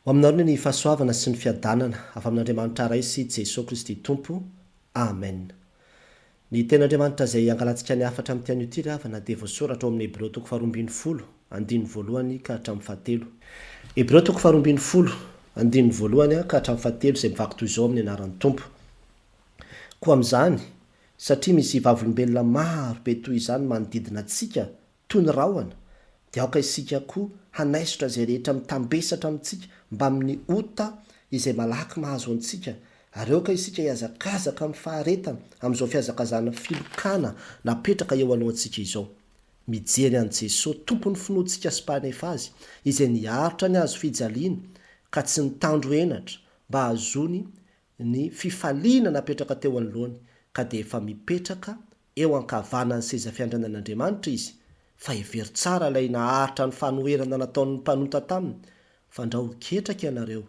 ho aminareo ny fahasoavana sy ny fiadanana afa amin'andriamanitra ray sy jesosy kristy tompo amen. Ny ten'andriamanitra izay angalantsika ny afatra amin'ny tian'io ty ravana dia voasoratra ao amin'ny Hebreo toko faharoambin'ny folo andininy voalohany ka hatramin'ny fahatelo. Hebreo toko faharoambin'ny folo andininy voalohany ka hatramin'ny fahatelo izay mivaky toy izao amin'ny anaran'ny tompo. Koa amin'izany satria misy vavolombelona maro be toy izany manodidina antsika toy ny rahona dia aoka isika koa hanaisotra izay rehetra mitambesatra amintsika mba amin'ny ota izay malaky mahazo antsika ary aoka isika hiazakazaka amin'ny faharetana amin'izao fiazakazana filokana napetraka eo alohantsika izao. Mijery an' Jesosy tompony finoantsika sy mpanefa azy izay niaritra ny azo fijaliana ka tsy nitandro henatra mba hazony ny fifaliana napetraka teo anoloany ka dia efa mipetraka eo ankavanany seza fiandranan'Andriamanitra izy fa hevery tsara ilay naharitra ny fanoherana nataon'ny mpanota taminy fandraho ketraka ianareo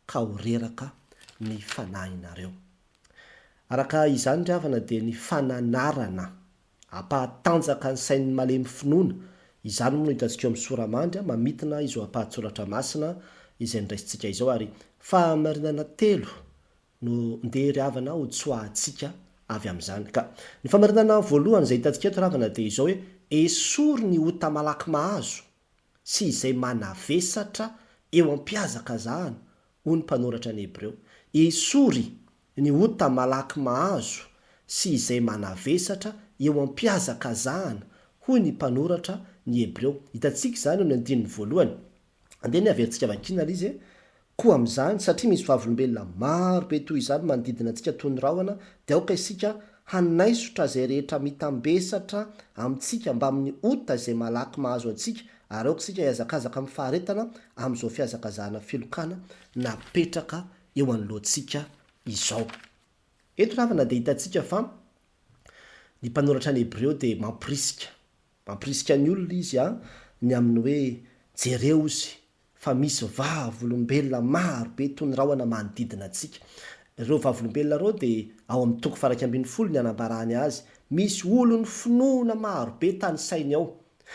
ka ho reraka ny fanahinareo. Araka izany ravana dia ny fananarana ampahatanjaka ny sain'ny malemy finoana izany moa no hitantsika eo amin'ny soramandry mamitina izy ho ampahatsoratra masina izay ndraisintsika izao ary fahamarinana telo no ndeha ravana ho tsoahantsika avy amin'izany. Ka ny famarinana voalohany izay hitantsika eto ravana dia izao hoe esory ny ota malaky mahazo sy izay manavesatra eo am-piazakazahana hoy ny mpanoratra ny Hebreo. Esory ny ota malaky mahazo sy izay manavesatra eo am-piazakazahana hoy ny mpanoratra ny Hebreo. Hitantsika izany eo ny andininy voalohany. Andeha ny averintsika vakiana izy koa amin'izany satria misy vavolombelona maro be toy izany manodidina antsika toy ny rahona dia aoka isika hanaisotra izay rehetra mitambesatra amintsika mba amin'ny ota izay malaky mahazo antsika ary aoka isika hiazakazaka amin'ny faharetana amin'izao fiazakazahana filokana napetraka eo anoloantsika izao. Eto ravana dia hitantsika fa ny mpanoratra ny Hebreo dia mampirisika ny olona izy ny amin'ny hoe jereo izy fa misy vavolombelona maro be toy ny rahona manodidina antsika. Ireo vavolombelona ireo dia ao amin'ny toko faraika ambin'ny folo ny anambarany azy. Misy olony finoana maro be tany sainy ao.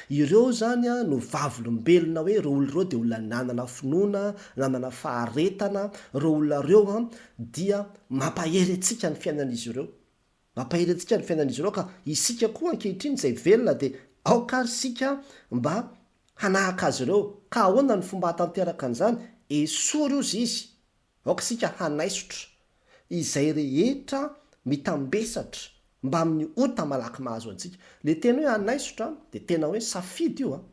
Ireo zany no vavolombelona hoe ireo olona ireo dia olona nanana finoana, nanana faharetana. Ireo olona ireo dia mampahery antsika ny fiainan'izy ireo. Mampahery antsika ny fiainan'izy ireo ka isika koa ankehitriny izay velona dia aoka isika mba hanahaka azy ireo. Ka ahoana ny fomba hatanteraka an'izany? Esory ozy izy. Aoka isika hanaisotra izay rehetra mitambesatra mba amin'ny ota malaky mahazo antsika. Le tena hoe hanaisotra dia tena hoe safidy io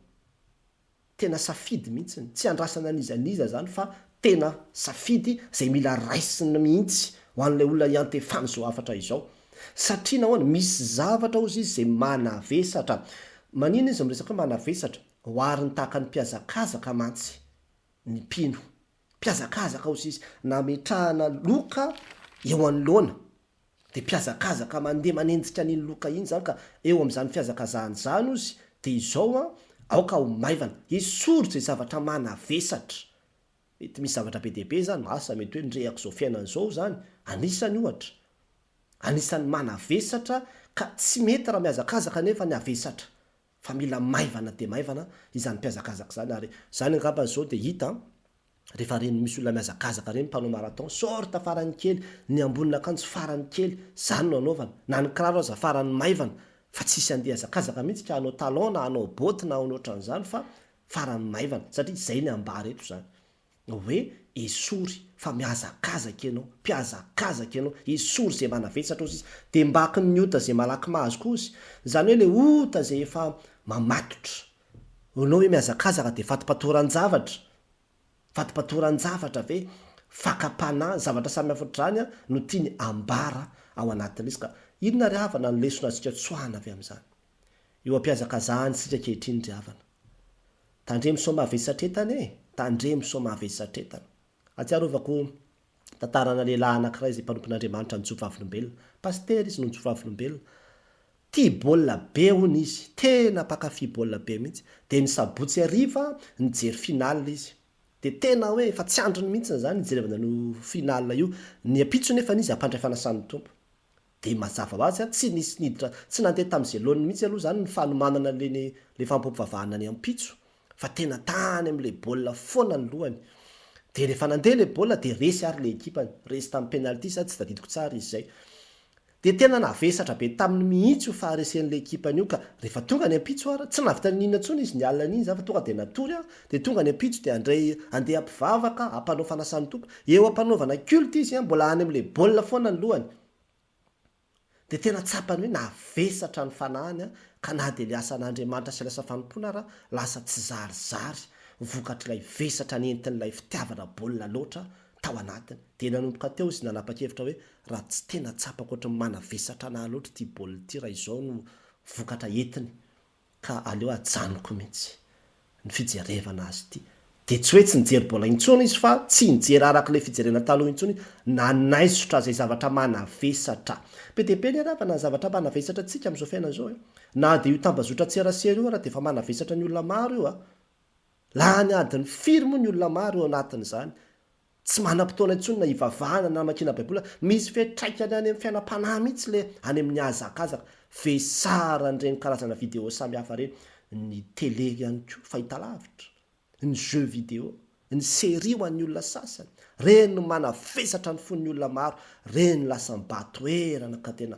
tena safidy mihitsy, tsy andrasana an'izaniza zany fa tena safidy izay mila raisiny mihitsy ho an'ilay olona hiantefany izao hafatra izao. Satria nahoana misy zavatra ozy izy izay manavesatra. Manina izy miresaka hoe manavesatra? Hoariny tahaka ny mpiazakazaka mantsy ny mpino. Mpiazakazaka ozy izy nametrahana loka eo anoloana dia mpiazakazaka mandeha manenjika n'iny loka iny zany ka eo amin'izany fiazakazahany zany ozy dia izao aoka ho maivana. Esory izay zavatra manavesatra. Mety misy zavatra be dehibe zany asa mety hoe nirehako izao fiainana izao zany anisany ohatra. Anisany manavesatra ka tsy mety raha miazakazaka nefa ny avesatra fa mila maivana dia maivana izany mpiazakazaka zany. Ary zany angamba izao dia hita rehefa reny misy olona miazakazaka reny mpanao marathon sorta farany kely ny ambonin'akanjo farany kely zany no anaovana na ny kiraro aza farany maivana fa tsisy andeha hazakazaka mihitsy ka hanao talon na hanao boty na ohatran'izany fa farany maivana satria izay ny ambara eto zany hoe esory fa miazakazaka ianao, mpiazakazaka ianao. Esory izay manavesatra ozy izy dia mbaky ny ota izay malaky mahazo koa izy zany hoe le ota izay efa mamatotra. Anao hoe miazakazaka dia fatipatoran-javatra ve fakapana zavatra samy hafotrany no tiany ambara ao anatin'izy. Ka inona ry havana ny lesona antsika tsoahana avy amin'izany eo am-piazakazahany sika kehitriny ry havana? Tandremo sao mavesatra etana tandremo sao mavesatra etana. Atsiarovako tantarana lehilahy anankiray izay mpanompon'Andriamanitra nitsoa vavolombelona. Pastery izy no nitsoa vavolombelona. Tia baolina be hono izy, tena mpakafy baolina be mihitsy. Dia ny sabotsy hariva nijery finale izy. Dia tena hoe efa tsy androny mihitsy zany nijerevana no finale io. Ny ampitso nefa izy hampandray fanasan'ny tompo. Dia mazava ho azy tsy nisy niditra, tsy nandeha tamin'izay laony mihitsy aloha zany ny fanomanana le fampampiavahana ny ampitso fa tena tany amin'ilay baolina foana ny lohany. de rehefa nandeha le baolina de resy ary le ekipany resy tamin'ny penalty sady tsy tadidiko tsara izy zay de tena navesatra be tamin'ny mihitsy io faharesen'le ekipany io ka rehefa tonga ny ampitso ara tsy navita ninona ntsony izy ny alina n'iny za fa tonga de natory a de tonga ny ampitso de andray andeha ampivavaka ampanao fanasany tompo eo ampanaovana culte izy a mbola any am'le baolina foana ny lohany de tena tsapany hoe navesatra ny fanahany a ka na de le asan'andriamanitra sy lasa fanompona raha lasa tsy zarizary vokatr'ilay vesatra ny entin'ilay fitiavana baolina loatra tao anatiny de nanomboka teo izy nanapa-kevitra hoe raha tsy tena tsapako ohatry ny manavesatra anahy loatra ty baolina ty raha izao no vokatra entiny ka aleo ajanoko mihitsy ny fijerevana azy ty de tsy hoe tsy nijery baolina intsony izy fa tsy nijery arak'le fijerena taloha intsony nanaisotra zay zavatra manavesatra be de be ny aravana zavatra manavesatra tsika am'izao fiaina zao na de io tambazotra tserasera io raha de efa manavesatra ny olona maro io a laha ny adiny firy moa ny olona maro eo anatin'izany tsy manam-potoana intsony na ivavahana na makina baibola misy fetraikany any amin'ny fiainam-panahy mihitsy le any amin'ny azakazaka vesara n'ireny karazana vidéo samy hafa reny ny télé ihany ko fahita lavitra ny jeu vidéo ny série ho an'ny olona sasany reny no manavesatra ny fon'ny olona maro reny lasa mbatoerana ka tena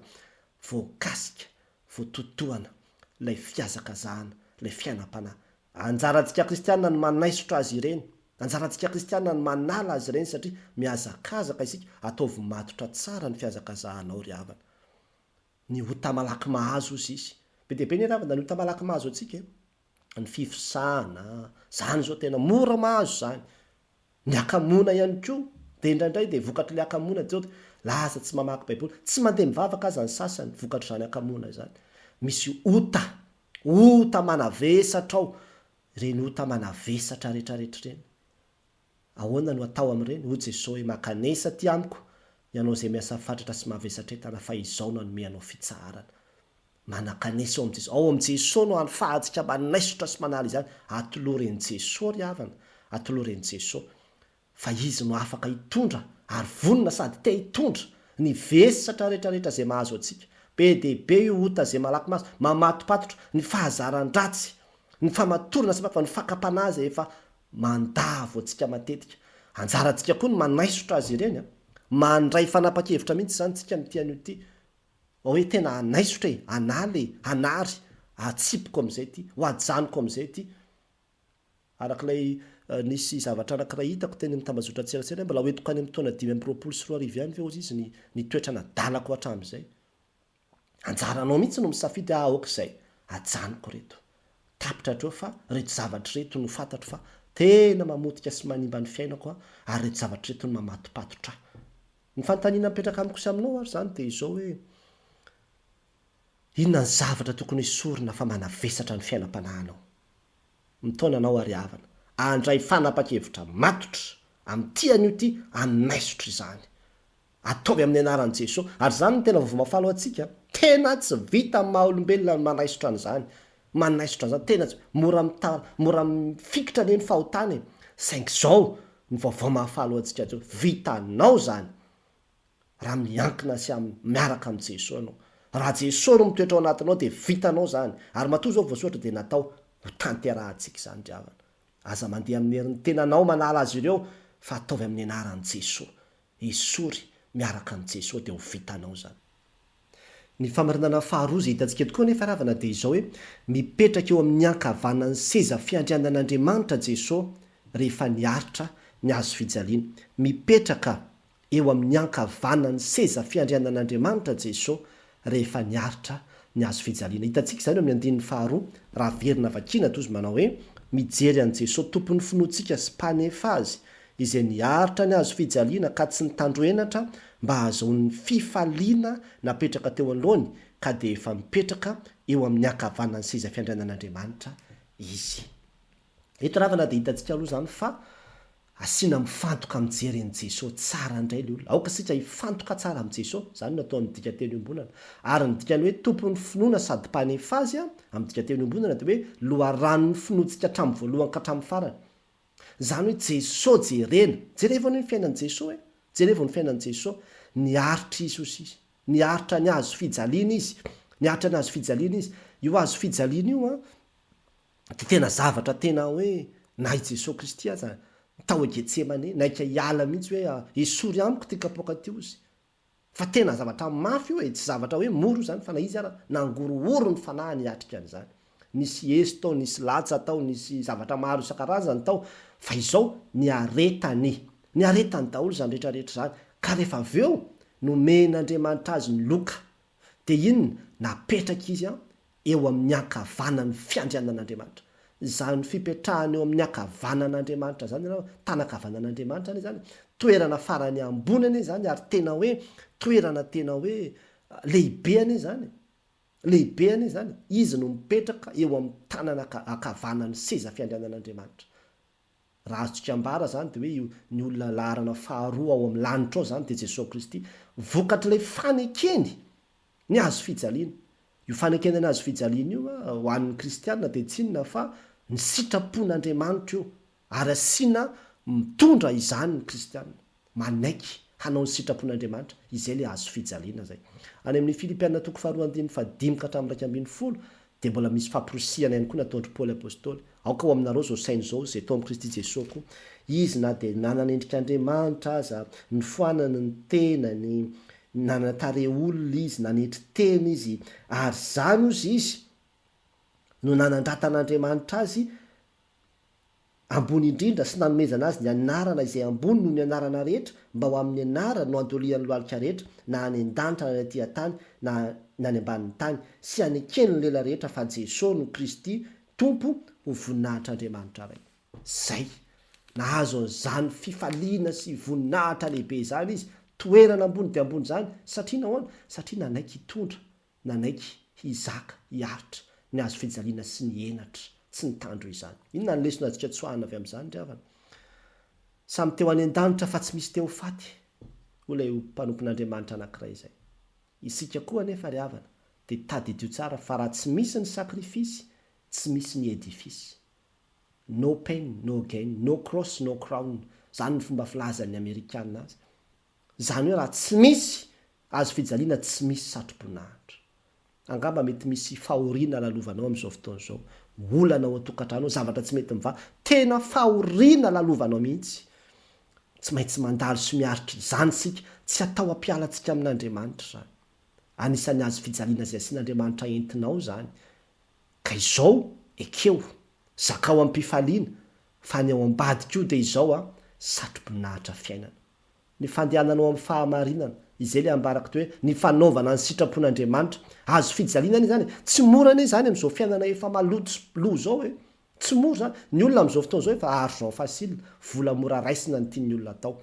voakasika voatotohana lay fiazakazahana lay fiainam-panahy anjarantsika kristianina ny manaisotra azy ireny anjarantsika kristianina ny manala azy ireny satria miazakazaka isika ataovy matotra tsara ny fiazakazahanao ry havana ny ota malaky mahazo izy izy be de be ny ravana ny ota malaky mahazo atsika ny fifisana zany zao tena mora mahazo zany ny akamona ihany ko de indraindray de vokatry le akamona de lasa tsy mamaky baiboly tsy mandeha mivavaka aza ny sasany vokatry zany akamona zany misy ota manavesatra ao reny ota manavesatra rehetrarehetra reny ahoana no atao am'ireny ho Jesosy hoe makanesa ty amiko ianao zay miasa fatratra sy mavesatra entana fa izao no anomeanao fitsarana manakanesa ao am' Jesosy no anfahatsika manaisotra sy manala izany atoloren'i Jesosy ry havana atoloren'i Jesosy fa izy no afaka hitondra ary vonona sady te hitondra ny vesatra rehetrarehetra zay mahazo atsika be de be io ota zay malaky mahazo mamatopatotra ny fahazaran-dratsy ny famatorana sy fa ny fakapanahy zay efa mandavo atsika matetika anjarantsika koa ny manaisotra azy ireny mandray fanapa-kevitra mihitsy zany tsika mitian'io ty hoe tena anaisotra analy anary atsipiko am'izay ty ho ajanoko am'izay ty arak'ilay nisy zavatra anankiray hitako teny amin'ny tambazotra tserasera mbola hoentiko any amin'ny taona 5 ihany veo izy ny toetra nadalako hatram'izay anjaranao mihitsy no misafidy aok'izay ajanoko reto tapitra treo fa reto zavatra reto no fantatro fa tena mamotika sy manimba ny fiainako ary reto zavatra reto no mamatopatotra ny fanontaniana mipetraka amiko sy aminao ary zany de izao hoe inona ny zavatra tokony sorina fa manavesatra ny fiainam-panahanao mitaonanao ary havana andray fanapa-kevitra matotra am'ty an'io ty anaisotra izany ataovy amin'ny anaran'i Jesosy ary zany no tena vovomafalo atsika tena tsy vita amin'ny maha-olombelona ny manaisotra an'izany manaisotra an'izany tena mora mifikitra ny eny fahotany saingy zao ny vaovao mahafalo atsika zao vitanao zany raha miankina sy miaraka amin'i Jesosy anao raha Jesosy no mitoetra ao anatinao de vitanao zany ary matoa zao voasoratra de natao ho tanterahantsika zany ry havana aza mandeha amin'ny herin'ny tenanao manala azy ireo fa ataovy amin'ny anaran'i Jesosy esory miaraka amin'i Jesosy de ho vitanao zany ny famarinana faharoa zay hitantsika tokoa nefa ravana de izao hoe mipetraka eo amin'ny ankavanan'ny seza fiandrianan'Andriamanitra Jesosy rehefa niaritra ny azo fijaliana mipetraka eo amin'ny ankavanan'ny seza fiandrianan'Andriamanitra Jesosy rehefa niaritra ny azo fijaliana hitantsika zany amin'ny andinin'ny faharoa raha verina vakina tozy manao hoe mijery an' Jesosy tompon'ny finoantsika sy mpanefa azy izay niaritra ny azo fijaliana ka tsy nitandroenatra mba hahazoan'ny fifaliana napetraka teo anoloany ka de efa mipetraka eo amin'ny ankavanan'ny seza fiandrianan'Andriamanitra izy eto ravana de hitantsika aloha zany fa asina mifantoka mijery an' Jesosy tsara indray le olona aoka sika hifantoka tsara am' Jesosy zany no atao amin'ny dika teny ombonana ary ny dikany hoe tompon'ny finoana sady mpanefa azy amin'ny dika teny ombonana de hoe loharanon'ny finoantsika hatramin'ny voalohany ka hatramin'ny farany zany hoe Jesosy jerevany ny fiainan'i Jesosy jerevany fiainan'i Jesosy niaritra izy niaritra ny azo fijaliana izy niaritra ny azo fijaliana izy io azo fijaliana io de tena zavatra tena hoe na i Jesosy Kristy aza tao Getsemane naika hiala mihitsy hoe esory amiko ty kapoaka ty ozy fa tena zavatra mafy io tsy zavatra hoe moro zany fa na izy ara nangorooro ny fanahy niatrika an'izany nisy esy tao nisy latsa tao nisy zavatra maro isan-karazany tao fa izao niaretany daholo zany rehetrarehetra zany ka rehefa avy eo nomen'Andriamanitra azy ny loka de inona napetraka izy eo amin'ny ankavanany fiandrianan'Andriamanitra zany fipetrahany eo amin'ny ankavanan'Andriamanitra zany ianao tanakavanan'Andriamanitra ane zany toerana farany ambony ane zany ary tena hoe toerana tena hoe lehibe ane zany izy no mipetraka eo amin'ny tanana ankavanany seza fiandrianan'Andriamanitra raha azotsika ambara zany de hoe ny olona laharana faharoa ao amin'ny lanitra ao zany de Jesosy Kristy vokatr'ilay fanekeny ny azo fijaliana io fanekena ny azo fijaliana io ho an'ny kristianina de tsy inona fa ny sitrapon'Andriamanitra io ary asiana mitondra izany ny kristianina manaiky hanao ny sitrapon'Andriamanitra izay le azo fijaliana zay any amin'ny Filipianina toko 4:5-10 de mbola misy famporosiana ihany koa nataondry Paoly apôstôly aoka ho aminareo zao sainy zao zay tao amin'ny Kristy Jesosy ko izy na de nanana endrik'Andriamanitra aza ny foanany ny tenany nanatare olona izy nanetry teny izy ary zany ozy izy no nanandratan'Andriamanitra azy ambony indrindra sy nanomezana azy ny anarana izay ambony no ny anarana rehetra mba ho amin'ny anarana no andolian'ny lohalika rehetra na any an-danitra na any aty an-tany na any ambanin'ny tany sy anekeny ny lela rehetra fa Jesosy no Kristy tompo ho voninahitr'Andriamanitra ray zay nahazo an'izany fifaliana sy voninahitra lehibe zany izy toerana ambony de ambony zany satria nahoana satria nanaiky hitondra nanaiky hizaka hiaritra ny azo fijaliana sy ny enatra sy ny tandro izany inona ny lesona azontsika tsoahana avy amin'izany ry havana samy teo any an-danitra fa tsy misy teo faty ho lay mpanompon'Andriamanitra anankiray izay isika koa nefa ry havana de tadidio tsara fa raha tsy misy ny sakrifisy tsy misy ny edifisy no pain no gain no cross no crown zany ny fomba filazan'ny Amerikanina azy zany hoe raha tsy misy azo fijaliana tsy misy satroboninahitra angamba mety misy fahoriana lalovanao amin'izao fotoana zao olana ao an-tokantrano zavatra tsy mety miva tena fahoriana lalovanao mihitsy tsy maintsy mandalo sy miaritra zany sika tsy atao ampialantsika amin'Andriamanitra zany anisan'ny azo fijaliana zay asian'Andriamanitra entinao zany ka izao ekeo zakao am-pifaliana fa ny ao ambadika io de izao satroboninahitra fiainana ny fandehananao amin'ny fahamarinana izay le ambaraka to hoe ny fanaovana ny sitrapon'Andriamanitra azo fijaliana zany tsy mora ane zany amin'izao fiainana efa maloto sy lo zao hoe tsy mora zany ny olona amin'izao fotoana zao efa argent facile vola mora raisina ny tian'ny olona atao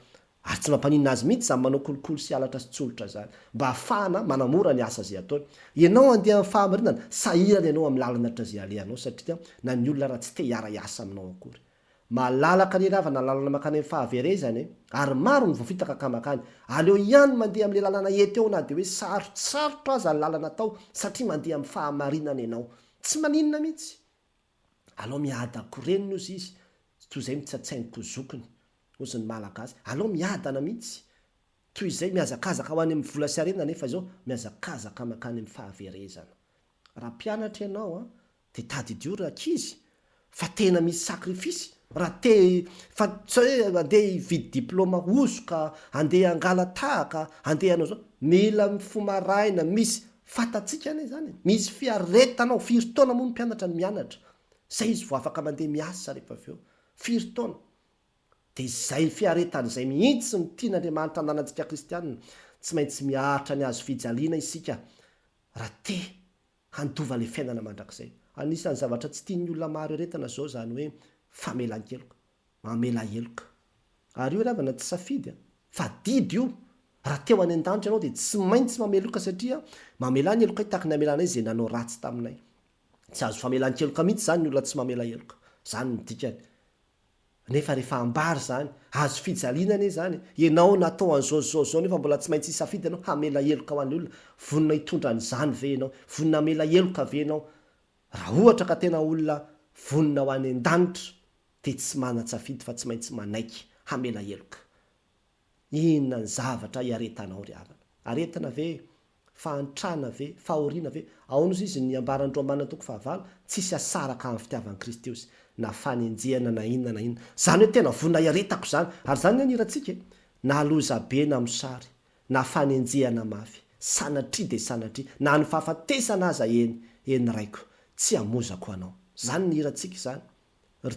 ary tsy mampanina azy mihitsy zany manao kolokolo sy alatra sy tsolotra zany mba ahafahana manamora ny asa zay ataony ianao andeha amin'ny fahamarinana sahirana ianao amin'ny lalanatra zay alehanao satria na ny olona raha tsy te hiara hiasa aminao akory malalaka reravana lalana makany amin'ny fahaverezany ary maro ny voafitaka kamakany aleo ihany mandeha amin'le lalana ety eo na de hoe sarotsarotra aza ny lalana atao satria mandeha amin'ny fahamarinana ianao tsy maninona mihitsy alao miada koreniny ozy izy toy izay mitsatsainy kozokiny ozy ny malagasy alao miadana mihitsy toy izay miazakazaka ho any amin'ny vola sy arena nefa izao miazakazaka makany amin'ny fahaverezana raha mpianatra ianao de tadidio ry ankizy fa tena misy sakrifisy raha te fa tsy hoe andeha hividy diplôma osoka andeha angala tahaka andeha anao zao mila mifomaraina misy fatatsika ane zany misy fiaretanao firy taona moa ny mpianatra ny mianatra zay izy vo afaka mandeha miasa rehefa avy eo firy taona de zay fiaretan'izay mihitsy ny tian'Andriamanitra ananantsika kristianina tsy maintsy miaritra ny azo fijaliana isika raha te handova le fiainana mandrakizay anisan'ny zavatra tsy tian'ny olona maro eretana zao zany hoe famelan-keloka mamela heloka ary io ravana tsy safidy fa didy io raha teo any an-danitra ianao de tsy maintsy mameloka satria mamela ny heloka hitako ny amelana izy zay nanao ratsy taminay tsy azo famelan-keloka mihitsy zany ny olona tsy mamela heloka zany ny dikany nefa rehefa ambary zany azo fijaliana ane zany ianao natao an'zao nefa mbola tsy maintsy isafidy ianao hamela heloka ho an'ny olona vonina hitondra nyzany ve ianao vonina mela heloka ve ianao raha ohatra ka tena olona vonina ho any an-danitra de tsy mana-tsafidy fa tsy maintsy manaiky hamela heloka inona ny zavatra hiaretanao ry havana aretina ve fahantrana ve fahoriana ve aonozy izy ny ambarany Romana toko 5 tsisy asaraka amin'ny fitiavan'i Kristy ozy na fanenjehana na inona na inona zany hoe tena vonina iaretako zany ary zany ny iratsika na loza be na mosary na fanenjehana mafy sanatria de sanatria na ny fahafatesana aza eny raiko tsy amozako anao zany ny iratsika zany ry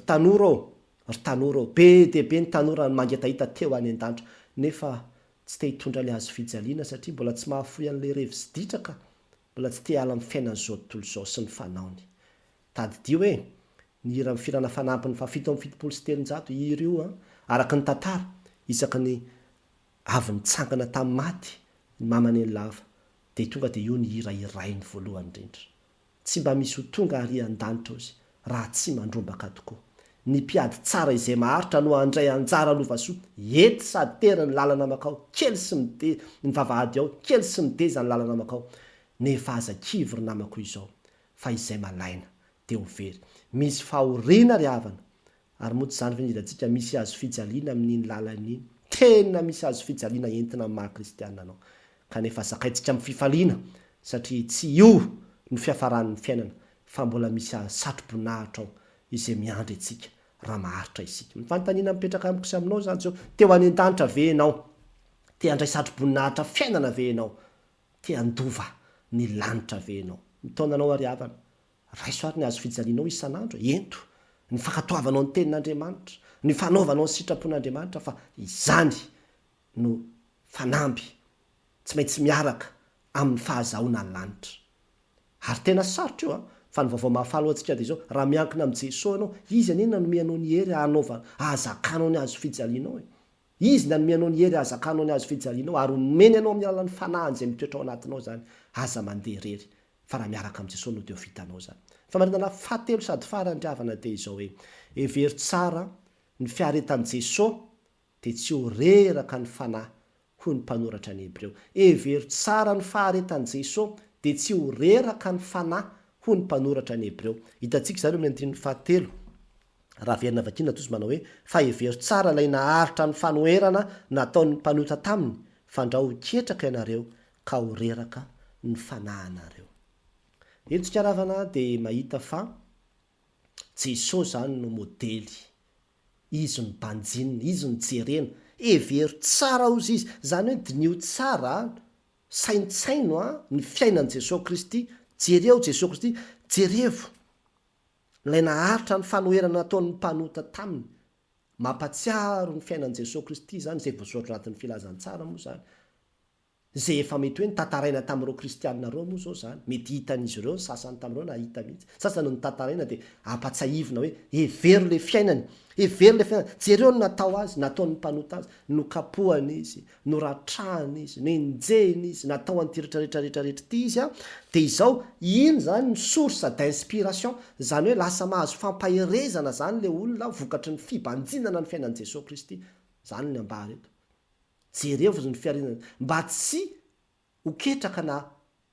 tanora be de be ny tanora mangetahita teo any an-danitra nefa tsy te hitondra le azo fijaliana satria mbola tsy mahafoy an'le revi sy ditraka mbola tsy te ala amin'ny fiainany zao tontolo zao sy ny fanaony tadidio hoe ny hira mifirana fanampiny fa 770 hira io araka ny tantara isaky ny avy nitsangana tamin'ny maty ny mamany ny lava de tonga de io ny hira irainy voalohany indrindra tsy mba misy ho tonga ary an-danitra ozy raha tsy mandrombaka tokoa ny mpiady tsara izay maharitra no andray anjara lovasoa ety sady tery ny lalana makao kely sy mide ny vavahady ao kely sy mideza ny lalana makao nefa aza kivy ry namako izao fa izay malaina de ho very misy fahoriana ry havana ary moa tsy zany venidantsika misy azo fijaliana amin'iny lalany tena misy azo fijaliana entina amin'ny maha kristianina anao kanefa zakaitsika amin'ny fifaliana satria tsy io no fiafaran'ny fiainana fa mbola misy satroboninahitra ao izay miandry atsika raha maharitra isika mifanontaniana mipetraka amiko sy aminao zany zao teo any an-danitra ve enao te handray satroboninahitra fiainana ve enao te handova ny lanitra ve enao mitaonanao ary havana raisoary ny azo fijalianao isan'andro ento ny fankatoavanao ny tenin'Andriamanitra ny fanaovanao ny sitrapon'Andriamanitra fa izany no fanamby tsy maintsy miaraka amin'ny fahazahoana ny lanitra ary tena sarotra io fa ny vaovao mahafalo antsika de zao raha miankina amin'ny Jesosy anao izy anena no mianao ny hery anaova azakanao ny azo fijalianao izy na mianao ny hery azakanao ny azo fijalianao ary omeny anao amin'ny alalan'ny fanahiny zay mitoetra ao anatinao zany aza mandeha rery fa raha miaraka amin'ny Jesosy no de vitanao zany fa marinana fahatelo sady farandriavana de izao hoe every tsara ny fiaretan'i Jesosy de tsy ho reraka ny fanahy hoy ny mpanoratra ny Hebreo every tsara ny faharetan'i Jesosy de tsy ho reraka ny fanahy hoy ny mpanoratra ny Hebreo hitantsika zany amin'ny andininy fahatelo raha verina vakina tozy manao hoe fa every tsara ilay naharitra ny fanoherana nataon'ny mpanota taminy fandraho ketraka ianareo ka ho reraka ny fanahinareo etsika ravana de mahita fa Jesosy zany no modely izy ny banjinina izy ny jerena every tsara ozy izy zany hoe dinio tsara saintsaino ny fiainan'i Jesosy Kristy jereo Jesosy Kristy jerevo ilay naharitra ny fanoherana nataon'ny mpanota taminy mampatsiaro ny fiainan'i Jesosy Kristy zany zay voasoratra anatin'ny filazantsara moa zany zay efa mety hoe nitantaraina tamin'ireo kristianina reo moa zao zany mety hitan'izy ireo ny sasany tamin'ireo na hita mihitsy sasany nitantaraina de ampatsahivina hoe every le fiainany every le fiainany jereo no natao azy nataon'ny mpanota azy nokapohany izy noratrahany izy nenjeny izy natao an'tyretraretraretraretra ty izy de izao iny zany ny source d'inspiration zany hoe lasa mahazo fampaherezana zany le olona vokatry ny fibanjinana ny fiainan'i Jesosy Kristy zany ny ambara eto jerevo ny fiarenana mba tsy hoketraka na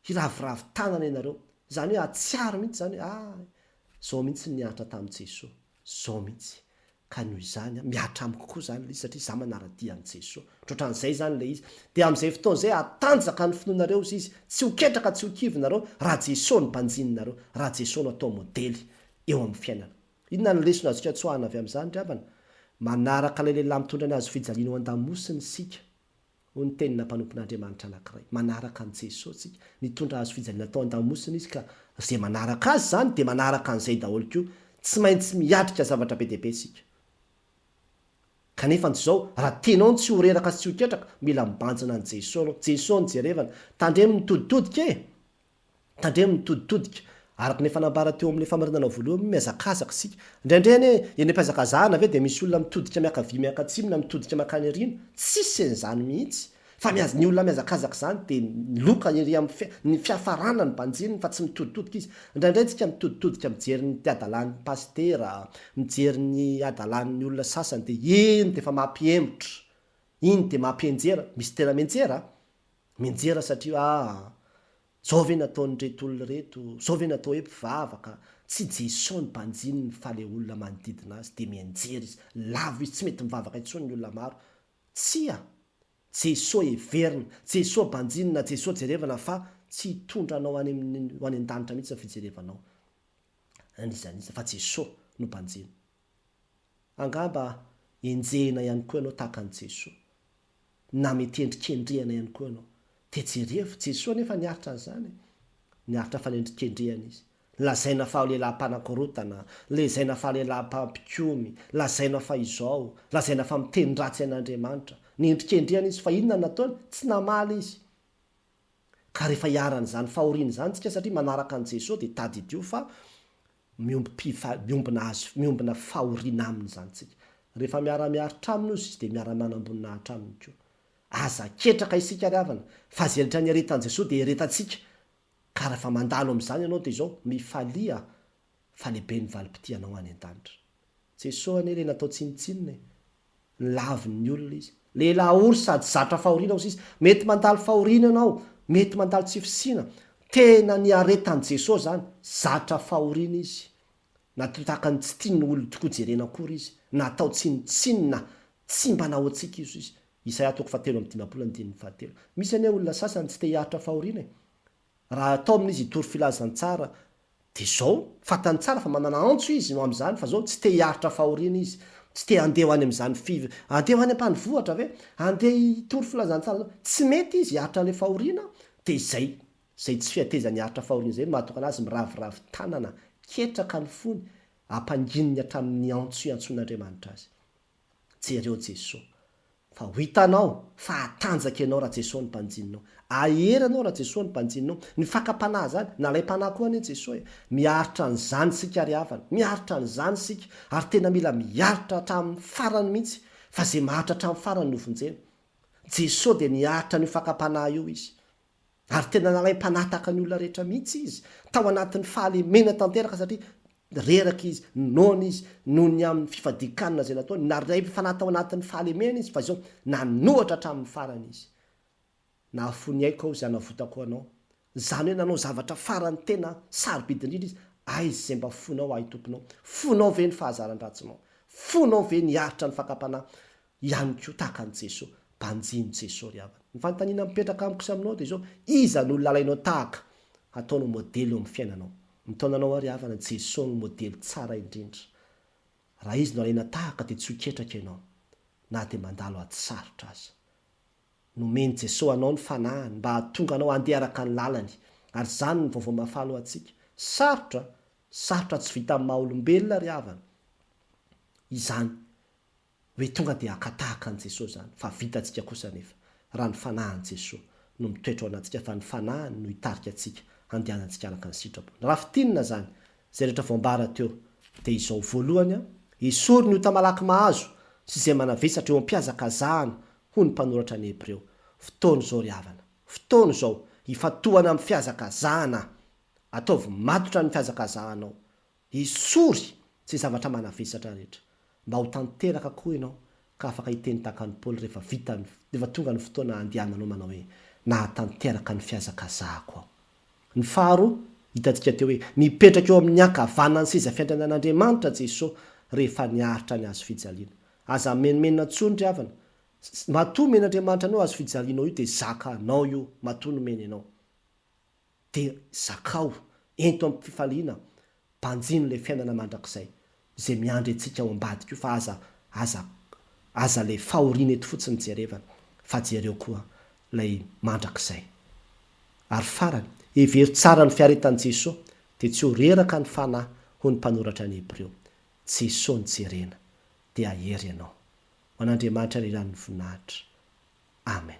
hiraviravy tanana ianareo zany hoe atsiaro mihitsy zany hoe zao mihitsy nianatra tamin'i Jesosy zao mihitsy ka noho izany miatra amiko koa zany le izy satria za manaradia an'i Jesosy trotran'izay zany le izy de amin'izay fotoana zay atanjaka ny finoanareo izy tsy hoketraka tsy hokivinareo raha Jesosy ny mpanjininareo raha Jesosy no atao modely eo amin'ny fiainana inona ny lesona azontsika tsoahana avy amin'izany dravana manaraka ilay lehilahy mitondra ny azo fijaliana ao an-damosiny sika ho ny tenina mpanompon'Andriamanitra anankiray manaraka an' Jesosy sika nitondra azo fijaliana tao an-damosiny izy ka zay manaraka azy zany de manaraka an'izay daholo koa tsy maintsy miatrika zavatra be deaibe sika kanefa n'izao raha tenao ny tsy ho reraka sy tsy hoketraka mila mibanjina an' Jesosy anao Jesosy ny jerevana tandremo mitoditodika tandremo mitoditodika araka ny fanambara teo amin'le famarinana voalohany miazakazaka sika indraindray ane eny am-piazakazahana ve de misy olona mitodika miakavia miakatsimo na mitodika makany arina tsisy an'izany mihitsy fa ny olona miazakazaka zany de loka ery amin'ny fiafarana ny banjininy fa tsy mitoditodika izy indraindray tsika mitoditodika mijery ny adalan'ny pastera mijery ny adalan'ny olona sasany de iny de fa mampihemotra iny de mampienjera misy tena menjera satria zao ve nataon'reto olona reto zao ve natao hoe mpivavaka tsy Jesosy ny banjininy fa le olona manodidina azy de mienjera izy lavo izy tsy mety mivavaka intsony ny olona maro tsia Jesosy everina Jesosy banjinina Jesosy jerevana fa tsy hitondranao ho any an-danitra mihitsy ny fijerevanao an'izany izy fa Jesosy no mpanjina. Angamba enjehina ihany koa ianao tahaka an' Jesosy, na mitendrikendrehana ihany koa ianao. Dia jereva Jesosy nefa niaritra an'izany, niaritra fanendrikendrehana izy. Lazaina fa lehilahy-mpanankorotana, lazaina fa lehilahy-mpampikomy, lazaina fa izao, lazaina fa miteny ratsy an'Andriamanitra. Nendrikendrehana izy fa inona nataony? Tsy namaly izy. Ka rehefa hiaran'izany fahoriana izany tsika satria manaraka an' Jesosy dia tadidio fa miombina fahoriana aminy izany tsika. Rehefa miara-miaritra aminy izy dia miara-manambonina aminy koa. Aza ketraka isika ry havana, fa zay rehetra ny aretan'i Jesosy dia aretantsika. Ka rehefa mandalo amin'izany ianao dia izao mifalia fa lehibe ny valim-pitianao any an-danitra. Jesosy anie ilay natao tsinitsinina, lavin'ny olona izy. Lehilahy ory sady zatra fahoriana izy. Mety mandalo fahoriana ianao, mety mandalo tsy fisiana. Tena ny aretan'i Jesosy zany, zatra fahoriana izy. Natao tahaka ny tsy tiany olona tokoa jerena akory izy. Natao tsinitsinina, tsy mba nahoantsika izy. Isaia 3:7. Misy anie olona sasany tsy te hiaritra fahoriana. Raha atao amin'izy hitory filazantsara dia izao fatany tsara fa manana antso izy no amin'izany, fa izao tsy te hiaritra fahoriana izy, tsy te handeha ho any amin'izany handeha ho any am-panivohatra ve, handeha hitory filazantsara, tsy mety izy hiaritra an'ilay fahoriana. Dia izay tsy fiatezany hiaritra fahoriana izay mahatonga anazy miraviravy tanana, ketraka ny fony, ampangininy hatramin'ny antso iantson'Andriamanitra azy. Jereo Jesosy fa ho hitanao fa hatanjaka ianao raha Jesosy ny mpanjinanao, aheranao raha Jesosy ny mpanjinanao. Ny fakapanahy zany nalay mpanahy koa anie Jesosy, miaritra an'izany sika ry havana, miaritra an'izany sika, ary tena mila miaritra hatramin'ny farany mihitsy, fa zay maharitra hatramin'ny farany no vonjena. Jesosy dia niaritra ny fakapanahy io izy, ary tena nalay mpanahy tahaka ny olona rehetra mihitsy izy, tao anatin'ny fahalemena tanteraka satria reraka izy, noana izy, noho ny amin'ny fifadikanana zay nataony, naray mifanahy tao anatin'ny fahalemena izy, fa izao nanohatra hatramin'ny farany izy. Na fony aiko ao izay hanavotako anao, izany hoe nanao zavatra farany tena sarobidy indrindra izy, aizy izay mba fonao ahy tomponao, fonao ve ny fahazaran-dratsinao, fonao ve niaritra ny fakapanahy ihany koa tahaka an' Jesosy, mpanjiny Jesosy ry havana. Ny fanontaniana mipetraka amiko sy aminao dia izao, iza no olona alainao tahaka ataonao modely eo amin'ny fiainanao? Mitaonanao ary havana, Jesosy no modely tsara indrindra. Raha izy no alaina tahaka dia tsy ho ketraka ianao, na dia mandalo aty sarotra aza. Nomeny Jesosy anao ny fanahiny mba hahatonga anao handeha araka ny lalany, ary izany ny vaovao mafana ho antsika. Sarotra tsy vita amin'ny maha-olombelona ry havana. Izany hoe tonga dia hakatahaka an' Jesosy zany, fa vitantsika kosa nefa raha ny fanahin' Jesosy no mitoetra ao anatsika, fa ny fanahiny no hitarika antsika handehanantsika araka ny sitrapony. Raha fitinina zany zay rehetra voambara teo dia izao: voalohany, esory ny ota malaky mahazo sy izay manavesatra eo am-piazakazahana ho ny mpanoratra ny Hebreo. Fotoana izao ry havana, fotoana izao hifatohana amin'ny fiazakazahana. Ataovy matotra ny fiazakazahanao, esory tsy zavatra manavesatra rehetra, mba ho tanteraka koa ianao ka afaka hiteny tahaka ny Paoly rehefa tonga ny fotoana andehananao manao hoe nahatanteraka ny fiazakazahako aho. Ny faharoa, hitantsika teo hoe mipetraka eo amin'ny ankavanany seza fiandrianan'Andriamanitra Jesosy rehefa niaritra ny azo fijaliana. Aza menomenina tsony ry havana, matoa men'Andriamanitra anao azo fijalianao io dia zakanao io, matoa nomeny ianao. Dia zakao ento amin'ny fifaliana, mpanjiny ilay fiainana mandrakizay izay miandry antsika ao ambadika io, fa aza ilay fahoriana eto fotsiny jerevana, fa jereo koa ilay mandrakizay. Ary farany, hevery tsara ny fiaretan'i Jesosy dia tsy ho reraka ny fanahy ho ny mpanoratra ny Hebreo. Jesosy ny jerena dia ahery ianao. Ho an'Andriamanitra ny iran'ny voninahitra. Amen.